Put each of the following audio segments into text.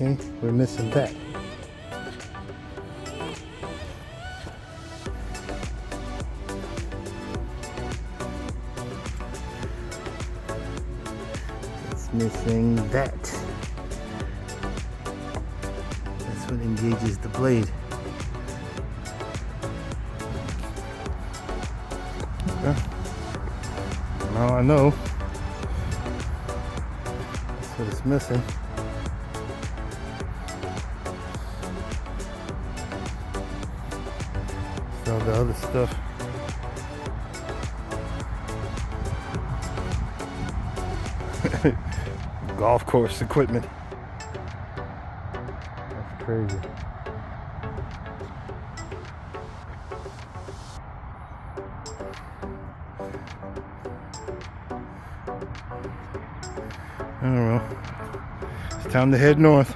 Okay, we're missing that. It's missing that. That's what engages the blade. Okay. Now I know. That's what it's missing. All the other stuff. Golf course equipment. That's crazy. I don't know. It's time to head north.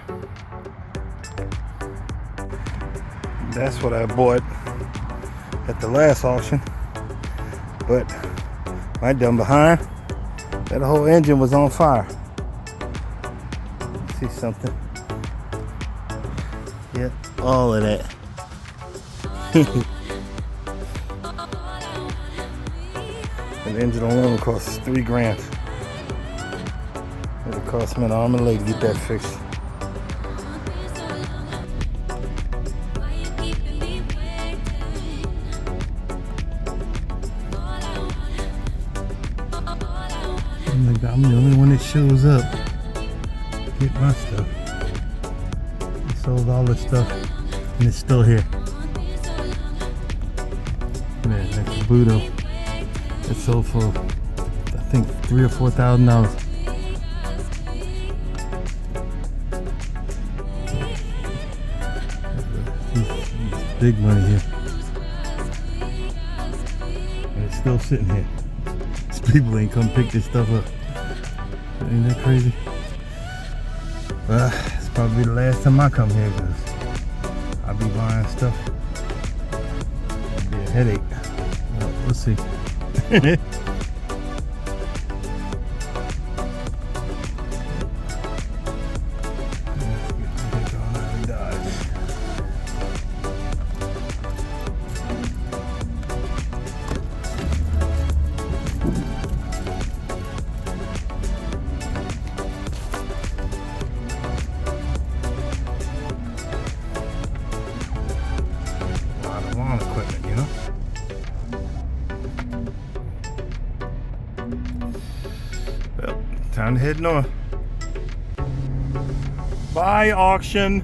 That's what I bought at the last auction, but my dumb behind, that whole engine was on fire. See something? Yep, all of that. An engine alone costs $3 grand. It'll cost me an arm and a leg to get that fixed. I'm the only one that shows up. Get my stuff. I sold all this stuff and it's still here. Man, that's a Budo. It sold for I think $3,000 or $4,000. It's big money here. And it's still sitting here. These people ain't come pick this stuff up. Ain't that crazy? It's probably the last time I come here because I'll be buying stuff. It'll be a headache. Well, we'll see. Lawn equipment, you know? Well, time to head north. Bye, auction.